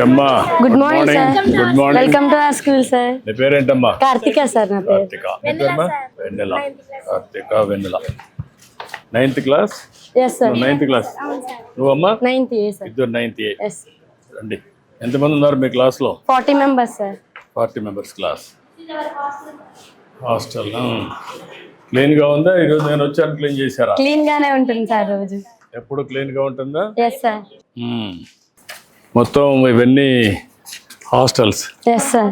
అమ్మా good morning sir. Good morning. Welcome to our school sir. నీ పేరేంటమ్మా? Karthika sir నా పేరు. కార్తిక. నీ పేరమ్మా? Vennela. Karthika Vennela. 9th class. Yes sir. 9th class. నువ్వమ్మా? 9th A sir. ఇద్దరు 9th ఏ. ఎస్. రండి. ఎంతమంది ఉన్నారు మీ క్లాస్లో? 40 members sir. 40 members class. Hostel క్లీన్గా ఉందా? ఈరోజు నేను వచ్చాను, క్లీన్ చేశారా? క్లీన్ గానే ఉంటుంది సార్ రోజు. ఎప్పుడు క్లీన్గా ఉంటుందా? Yes sir. మొత్తం ఇవన్నీ హాస్టల్స్. Yes sir.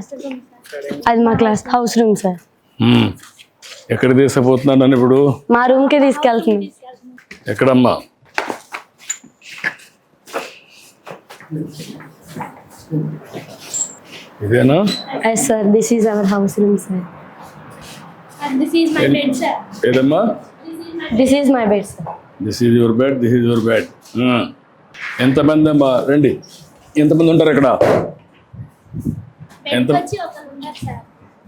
అది మా క్లాస్ హౌస్ రూమ్ సార్. ఎక్కడ తీసుకుపోతున్నాను ఇప్పుడు? మా రూమ్ కి తీసుకెళ్తున్నాం. ఎక్కడమ్మా? ఇదేనా? Yes sir. This is our house room sir. This is my bed, sir. ఏదమ్మా? This is my bed sir. This is your bed, this is your bed. ఎంతమంది అమ్మా? రండి. ఎంతమంది ఉంటారు ఇక్కడ? ఎంత? వచ్చి ఒకరు ఉన్నారు, sir.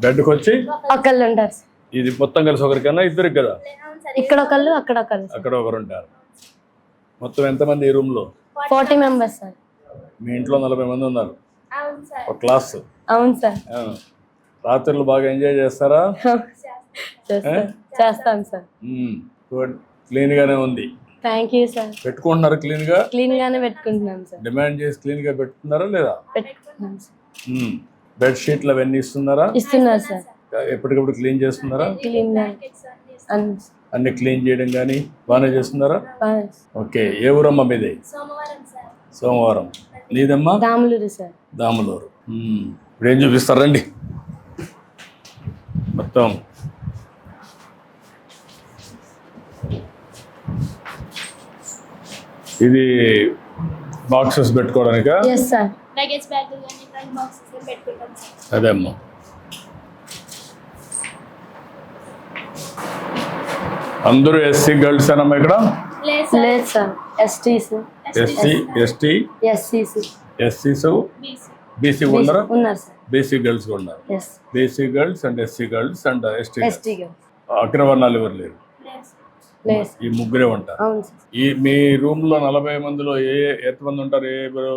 బెడ్కి వచ్చి ఒకళ్ళు ఉంటారు సార్. ఇది మొత్తం కలిసి ఒకరికన్నా ఇద్దరికి కదా? అవును, sir. ఇక్కడ ఒకళ్ళు అక్కడ ఒకళ్ళు సార్. అక్కడ ఒకరు ఉంటారు. మొత్తం ఎంతమంది ఈ రూమ్లో? 40 మెంబర్స్ సార్. మీ ఇంట్లో 40 మంది ఉన్నారు. అవును, sir. ఒక క్లాస్. అవును సార్. రాత్రులు బాగా ఎంజాయ్ చేస్తారా? చేస్తాం సార్. గుడ్. క్లీన్గానే ఉంది. Thank you sir. పెట్టుకుంటున్నారు క్లీన్గా? క్లీన్ గానే పెట్టుకుంటున్నాం సార్. డిమాండ్ చేసి క్లీన్గా పెట్టుకున్నారా లేదా? పెట్టుకుంటున్నాం సార్. బెడ్ షీట్లు అవన్నీ ఇస్తున్నారా? ఇస్తున్నారు సార్. ఎప్పటికప్పుడు క్లీన్ చేస్తున్నారా? క్లీన్ గా అన్ని క్లీన్ చేయడం కానీ బాగానే చేస్తున్నారా? బాగా. ఓకే. ఏ ఊరమ్మా మీది? సోమవారం, sir. సోమవారం. నీదమ్మా? దాములూరు సార్. దాములూరు. ఇప్పుడు ఏం చూపిస్తారండి మొత్తం? ఇది బాక్సెస్ పెట్టుకోవడానికా? Yes sir. Luggage bag కానీ ట్రంక్ బాక్సెస్ లో పెట్టుకుంటాం, sir. అదే అమ్మా. అందరూ ఎస్సీ గర్ల్స్ అనమ్మా ఇక్కడ? లేదు, sir. లేదు సార్. ఎస్టీస్, ST, ఎస్సీస్, ఎస్సీస్, BC. బీసీ ఉన్నారా? ఉన్నారు సార్. బీసీ గర్ల్స్ కూడా ఉన్నారు. Yes. BC girls and SC girls and ST. ST girls. అగ్రవర్ణాలు ఎవరు లేరు. లేదు, sir. లేదు సార్. ఈ ముగ్గురే ఉంటారు. అవును సార్. ఈ మీ రూమ్లో 40 మందిలో ఎంతమంది ఉంటారు?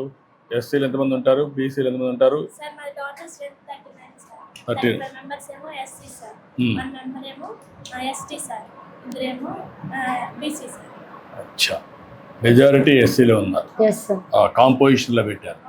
ఎస్సీలు ఎంతమంది ఉంటారు? బీసీలు ఎంతమంది ఉంటారు? Sir, my daughter strength 39, sir. 13. 35 members ఏమో SC, sir. Hmm. 1 member ఏమో ST, sir. ఇద్దరేమో BC, sir. అచ్చా. మెజారిటీ ఎస్సీలో ఉన్నారు. Yes sir. ఆ కాంపోజిషన్లో పెట్టారు.